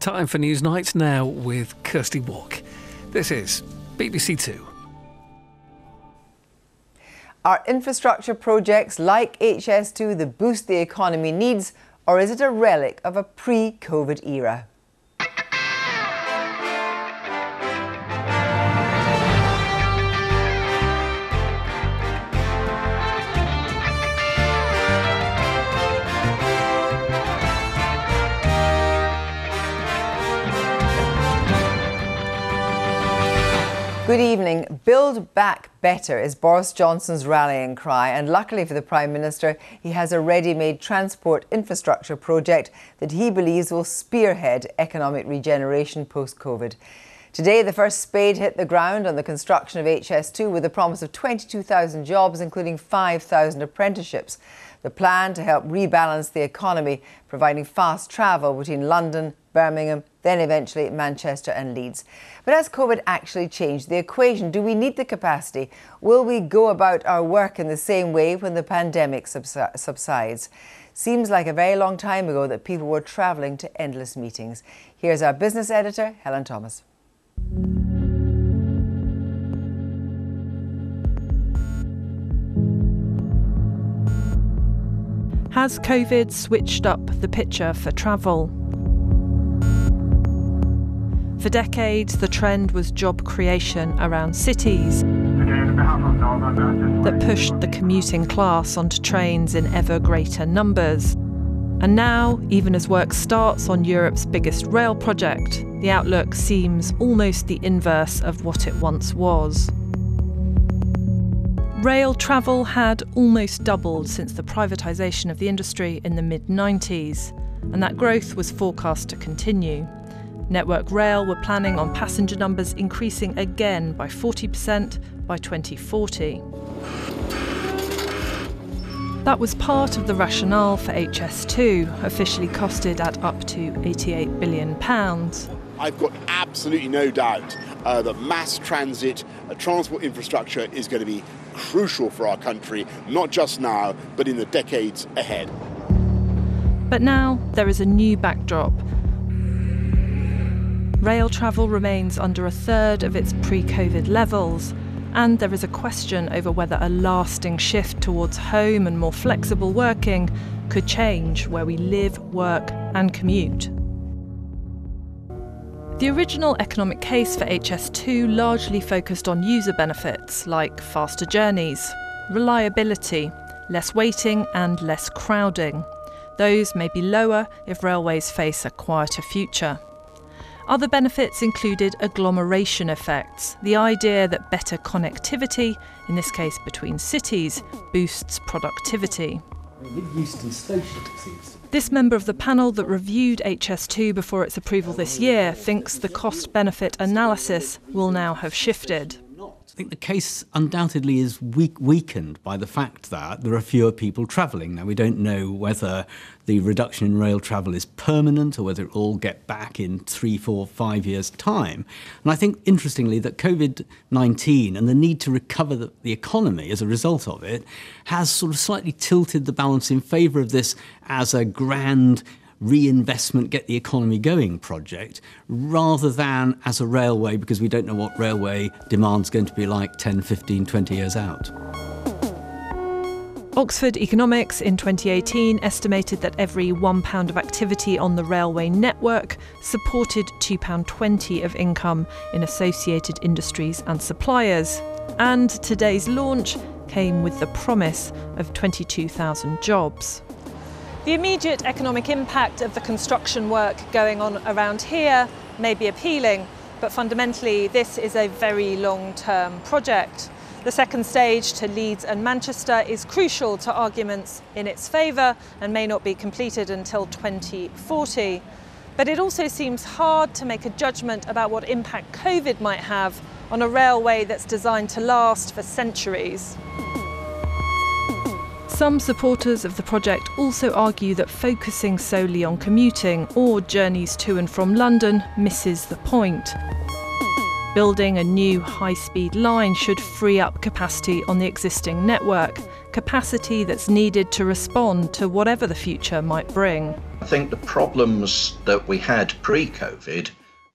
Time for Newsnight now with Kirsty Wark. This is BBC2. Are infrastructure projects like HS2 the boost the economy needs, or is it a relic of a pre-COVID era? Good evening. Build Back Better is Boris Johnson's rallying cry, and luckily for the Prime Minister, he has a ready-made transport infrastructure project that he believes will spearhead economic regeneration post-COVID. Today, the first spade hit the ground on the construction of HS2 with the promise of 22,000 jobs, including 5,000 apprenticeships. The plan to help rebalance the economy, providing fast travel between London, Birmingham, then eventually Manchester and Leeds. But has COVID actually changed the equation? Do we need the capacity? Will we go about our work in the same way when the pandemic subsides? Seems like a very long time ago that people were travelling to endless meetings. Here's our business editor, Helen Thomas. Has COVID switched up the picture for travel? For decades, the trend was job creation around cities that pushed the commuting class onto trains in ever greater numbers. And now, even as work starts on Europe's biggest rail project, the outlook seems almost the inverse of what it once was. Rail travel had almost doubled since the privatisation of the industry in the mid-90s, and that growth was forecast to continue. Network Rail were planning on passenger numbers increasing again by 40% by 2040. That was part of the rationale for HS2, officially costed at up to £88 billion. I've got absolutely no doubt that mass transit, transport infrastructure is going to be crucial for our country, not just now, but in the decades ahead. But now there is a new backdrop. Rail travel remains under a third of its pre-COVID levels, and there is a question over whether a lasting shift towards home and more flexible working could change where we live, work and commute. The original economic case for HS2 largely focused on user benefits like faster journeys, reliability, less waiting and less crowding. Those may be lower if railways face a quieter future. Other benefits included agglomeration effects, the idea that better connectivity, in this case between cities, boosts productivity. This member of the panel that reviewed HS2 before its approval this year thinks the cost-benefit analysis will now have shifted. I think the case undoubtedly is weakened by the fact that there are fewer people travelling. Now, we don't know whether the reduction in rail travel is permanent or whether it will all get back in 3, 4, 5 years' time. And I think, interestingly, that COVID-19 and the need to recover the economy as a result of it has sort of slightly tilted the balance in favour of this as a grand reinvestment, get the economy going project, rather than as a railway, because we don't know what railway demand's going to be like 10, 15, 20 years out. Oxford Economics in 2018 estimated that every £1 of activity on the railway network supported £2.20 of income in associated industries and suppliers. And today's launch came with the promise of 22,000 jobs. The immediate economic impact of the construction work going on around here may be appealing, but fundamentally this is a very long-term project. The second stage to Leeds and Manchester is crucial to arguments in its favour and may not be completed until 2040. But it also seems hard to make a judgment about what impact COVID might have on a railway that's designed to last for centuries. Some supporters of the project also argue that focusing solely on commuting or journeys to and from London misses the point. Building a new high-speed line should free up capacity on the existing network, capacity that's needed to respond to whatever the future might bring. I think the problems that we had pre-COVID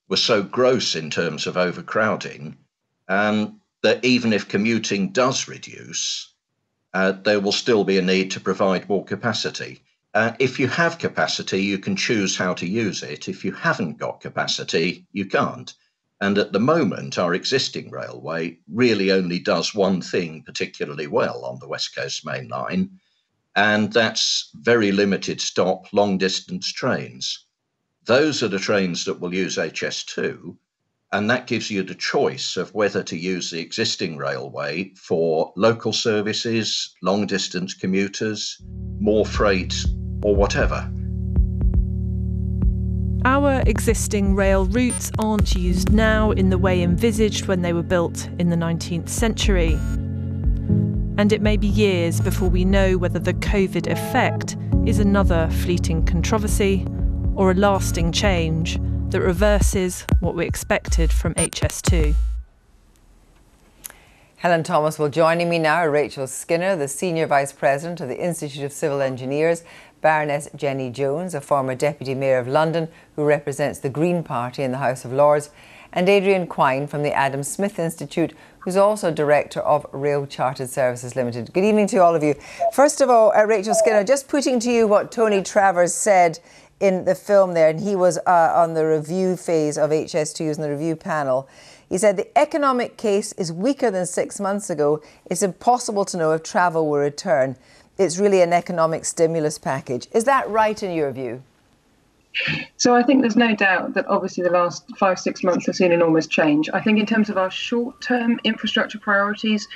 were so gross in terms of overcrowding that even if commuting does reduce, there will still be a need to provide more capacity. If you have capacity, you can choose how to use it. If you haven't got capacity, you can't. And at the moment, our existing railway really only does one thing particularly well on the West Coast Main Line, and that's very limited stop, long distance trains. Those are the trains that will use HS2, and that gives you the choice of whether to use the existing railway for local services, long distance commuters, more freight, or whatever. Our existing rail routes aren't used now in the way envisaged when they were built in the 19th century. And it may be years before we know whether the COVID effect is another fleeting controversy or a lasting change that reverses what we expected from HS2. Helen Thomas will join me now. Rachel Skinner, the Senior Vice President of the Institute of Civil Engineers, Baroness Jenny Jones, a former Deputy Mayor of London who represents the Green Party in the House of Lords, and Adrian Quine from the Adam Smith Institute, who's also Director of Rail Chartered Services Limited. Good evening to all of you. First of all, Rachel Skinner, just putting to you what Tony Travers said in the film there, and he was on the review phase of HS2's in the review panel. He said the economic case is weaker than 6 months ago. It's impossible to know if travel will return. It's really an economic stimulus package. Is that right in your view? So I think there's no doubt that obviously the last 5-6 months have seen enormous change. I think in terms of our short-term infrastructure priorities,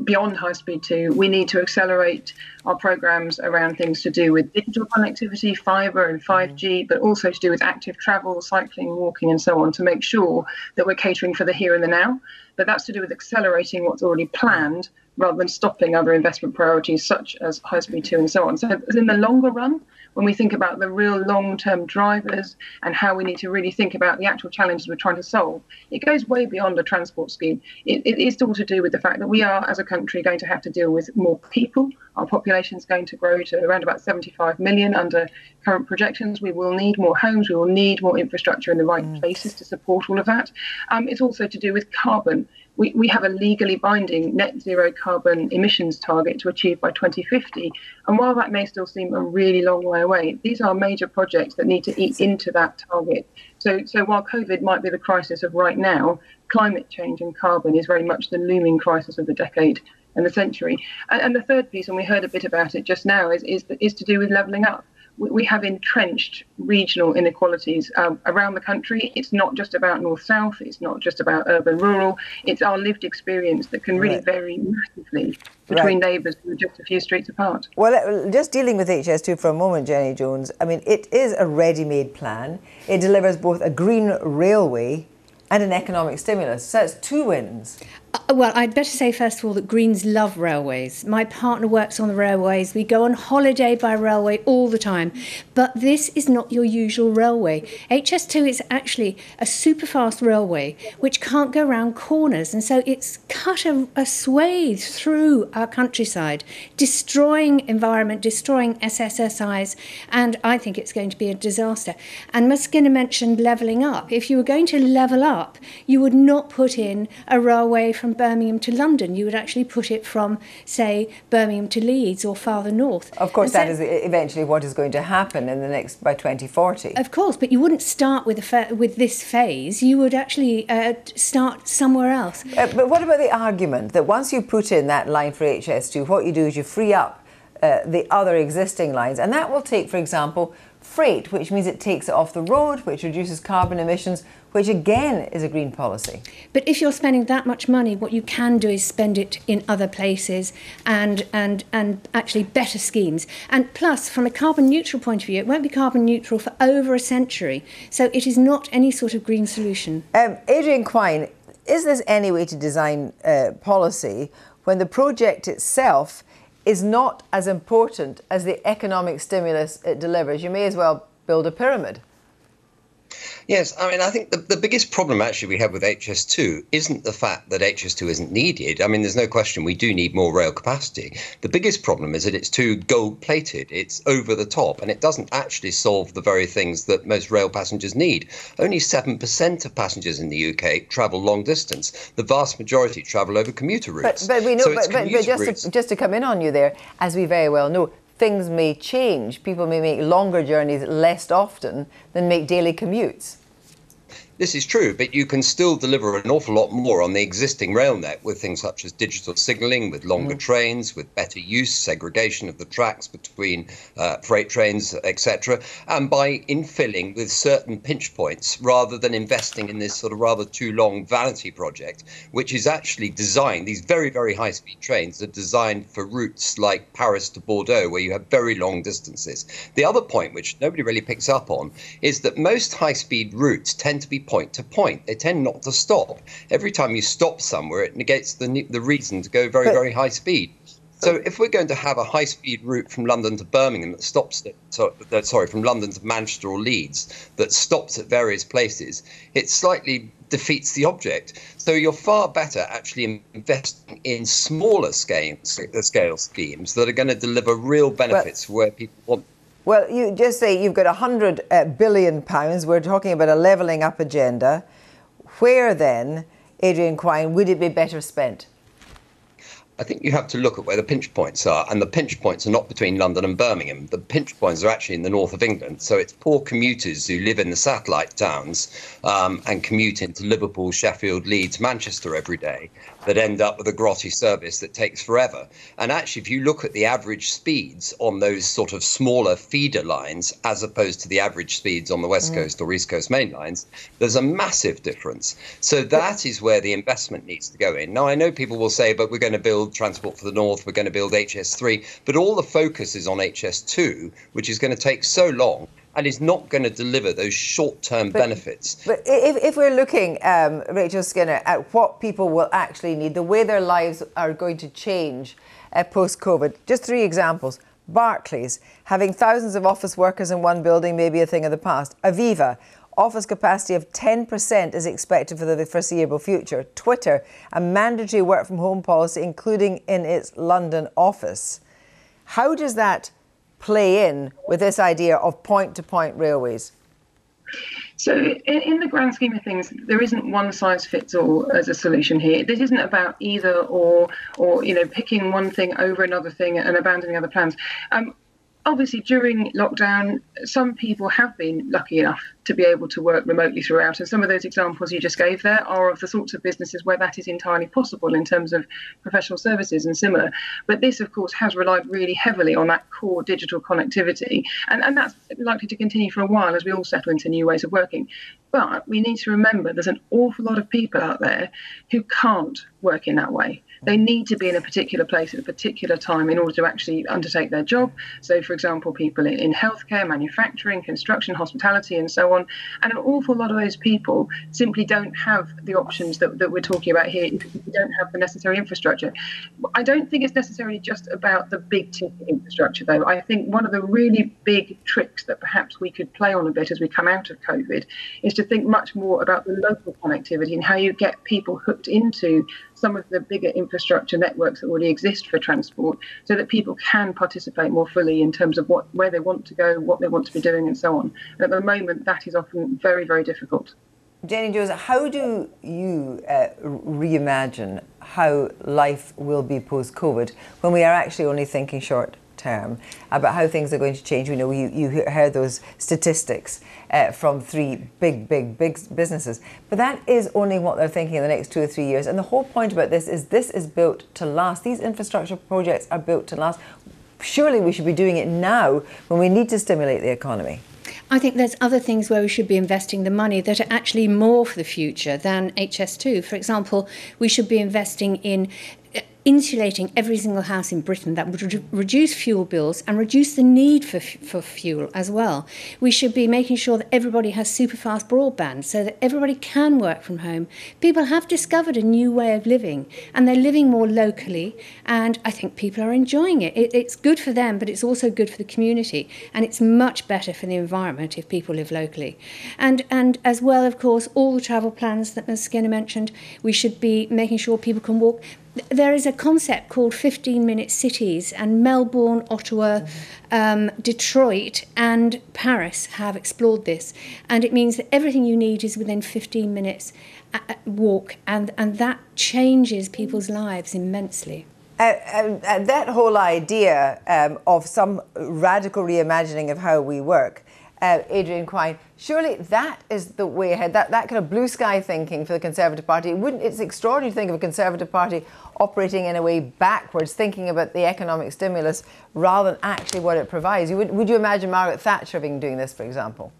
beyond High Speed 2, we need to accelerate our programmes around things to do with digital connectivity, fibre and 5G, but also to do with active travel, cycling, walking and so on, to make sure that we're catering for the here and the now. But that's to do with accelerating what's already planned rather than stopping other investment priorities such as High Speed 2 and so on. So in the longer run, when we think about the real long-term drivers and how we need to really think about the actual challenges we're trying to solve, it goes way beyond a transport scheme. It is all to do with the fact that we are, as a country, going to have to deal with more people. Our population is going to grow to around about 75 million under current projections. We will need more homes. We will need more infrastructure in the right places to support all of that. It's also to do with carbon. We have a legally binding net zero carbon emissions target to achieve by 2050. And while that may still seem a really long way away, these are major projects that need to eat into that target. So while COVID might be the crisis of right now, climate change and carbon is very much the looming crisis of the decade and the century. And the third piece, and we heard a bit about it just now, is to do with levelling up. We have entrenched regional inequalities around the country. It's not just about north-south, it's not just about urban-rural, it's our lived experience that can really vary massively between neighbours who are just a few streets apart. Well, just dealing with HS2 for a moment, Jenny Jones, I mean, it is a ready-made plan. It delivers both a green railway and an economic stimulus. So it's two wins. Well, I'd better say, first of all, that Greens love railways. My partner works on the railways. We go on holiday by railway all the time. But this is not your usual railway. HS2 is actually a super-fast railway which can't go round corners. And so it's cut a swathe through our countryside, destroying environment, destroying SSSIs. And I think it's going to be a disaster. And Ms Skinner mentioned levelling up. If you were going to level up, you would not put in a railway from Birmingham to London. You would actually put it from, say, Birmingham to Leeds or farther north. Of course, that is eventually what is going to happen in the next by 2040. Of course, but you wouldn't start with this phase. You would actually start somewhere else. But what about the argument that once you put in that line for HS2, what you do is you free up the other existing lines, and that will take, for example, freight, which means it takes it off the road, which reduces carbon emissions, which again is a green policy. But if you're spending that much money, what you can do is spend it in other places and actually better schemes. And plus, from a carbon neutral point of view, it won't be carbon neutral for over a century. So it is not any sort of green solution. Adrian Quine, is this any way to design policy when the project itself is not as important as the economic stimulus it delivers? You may as well build a pyramid. Yes, I mean, I think the biggest problem actually we have with HS2 isn't the fact that HS2 isn't needed. I mean, there's no question we do need more rail capacity. The biggest problem is that it's too gold-plated, it's over the top, and it doesn't actually solve the very things that most rail passengers need. Only 7% of passengers in the UK travel long distance. The vast majority travel over commuter routes. But we know, so but just to come in on you there, as we very well know, things may change. People may make longer journeys less often than make daily commutes. This is true, but you can still deliver an awful lot more on the existing rail net with things such as digital signalling, with longer trains, with better use, segregation of the tracks between freight trains, etc., and by infilling with certain pinch points rather than investing in this sort of rather too long vanity project, which is actually designed, these very, very high-speed trains are designed for routes like Paris to Bordeaux, where you have very long distances. The other point, which nobody really picks up on, is that most high-speed routes tend to be point to point. They tend not to stop. Every time you stop somewhere, it negates the reason to go very, very high speed. So if we're going to have a high-speed route from London to Birmingham that stops from London to Manchester or Leeds that stops at various places, it slightly defeats the object. So you're far better actually investing in smaller scale schemes that are going to deliver real benefits where people want. Well, you just say you've got £100 billion. We're talking about a levelling up agenda. Where then, Adrian Quine, would it be better spent? I think you have to look at where the pinch points are, and the pinch points are not between London and Birmingham. The pinch points are actually in the north of England. So it's poor commuters who live in the satellite towns and commute into Liverpool, Sheffield, Leeds, Manchester every day that end up with a grotty service that takes forever. And actually, if you look at the average speeds on those sort of smaller feeder lines, as opposed to the average speeds on the West Coast or East Coast main lines, there's a massive difference. So that is where the investment needs to go in. Now, I know people will say, but we're going to build Transport for the North, we're going to build HS3, but all the focus is on HS2, which is going to take so long and is not going to deliver those short-term benefits. But if we're looking, Rachel Skinner, at what people will actually need, the way their lives are going to change post-COVID, just 3 examples. Barclays, having thousands of office workers in one building may be a thing of the past. Aviva, office capacity of 10% is expected for the foreseeable future. Twitter, a mandatory work-from-home policy, including in its London office. How does that play in with this idea of point-to-point railways? So in the grand scheme of things, there isn't one size fits all as a solution here. This isn't about either or picking one thing over another thing and abandoning other plans. Obviously, during lockdown, some people have been lucky enough to be able to work remotely throughout. And some of those examples you just gave there are of the sorts of businesses where that is entirely possible in terms of professional services and similar. But this, of course, has relied really heavily on that core digital connectivity. And that's likely to continue for a while as we all settle into new ways of working. But we need to remember there's an awful lot of people out there who can't work in that way. They need to be in a particular place at a particular time in order to actually undertake their job. So, for example, people in healthcare, manufacturing, construction, hospitality, and so on. And an awful lot of those people simply don't have the options that we're talking about here if you don't have the necessary infrastructure. I don't think it's necessarily just about the big ticket infrastructure, though. I think one of the really big tricks that perhaps we could play on a bit as we come out of COVID is to think much more about the local connectivity and how you get people hooked into some of the bigger infrastructure networks that already exist for transport so that people can participate more fully in terms of where they want to go, what they want to be doing and so on. And at the moment, that is often very, very difficult. Jenny Jones, how do you reimagine how life will be post-COVID when we are actually only thinking short term about how things are going to change? We know you heard those statistics from 3 big businesses, but that is only what they're thinking in the next 2 or 3 years. And the whole point about this is built to last. These infrastructure projects are built to last. Surely we should be doing it now when we need to stimulate the economy. I think there's other things where we should be investing the money that are actually more for the future than HS2. For example, we should be investing in insulating every single house in Britain. That would reduce fuel bills and reduce the need for fuel as well. We should be making sure that everybody has super fast broadband so that everybody can work from home. People have discovered a new way of living, and they're living more locally, and I think people are enjoying it. It's good for them, but it's also good for the community, and it's much better for the environment if people live locally. And as well, of course, all the travel plans that Ms Skinner mentioned, we should be making sure people can walk. There is a concept called 15-minute cities, and Melbourne, Ottawa, Detroit and Paris have explored this, and it means that everything you need is within 15 minutes walk, and that changes people's lives immensely. That whole idea of some radical reimagining of how we work, Adrian Quine, surely that is the way ahead. That kind of blue sky thinking for the Conservative Party. It's extraordinary to think of a Conservative Party operating in a way backwards, thinking about the economic stimulus rather than actually what it provides. Would you imagine Margaret Thatcher doing this, for example?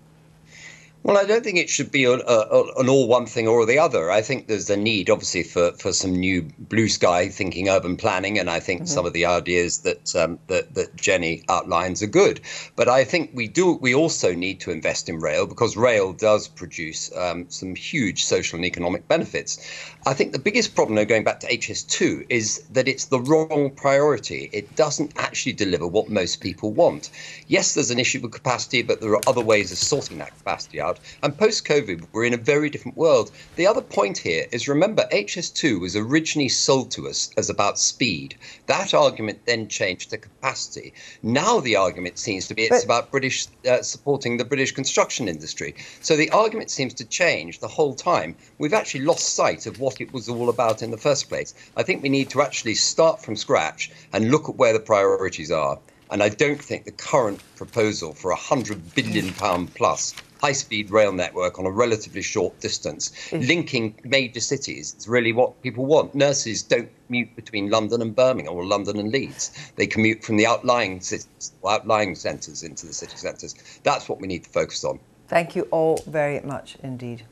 Well, I don't think it should be an all one thing or the other. I think there's a need, obviously, for some new blue sky thinking urban planning, and I think some of the ideas that Jenny outlines are good. But I think we also need to invest in rail, because rail does produce some huge social and economic benefits. I think the biggest problem, going back to HS2, is that it's the wrong priority. It doesn't actually deliver what most people want. Yes, there's an issue with capacity, but there are other ways of sorting that capacity out. And post-COVID, we're in a very different world. The other point here is, remember, HS2 was originally sold to us as about speed. That argument then changed to capacity. Now the argument seems to be it's about British supporting the British construction industry. So the argument seems to change the whole time. We've actually lost sight of what it was all about in the first place. I think we need to actually start from scratch and look at where the priorities are. And I don't think the current proposal for £100 billion plus high-speed rail network on a relatively short distance, linking major cities, is really what people want. Nurses don't commute between London and Birmingham or London and Leeds. They commute from the outlying cities, or outlying centres into the city centres. That's what we need to focus on. Thank you all very much indeed.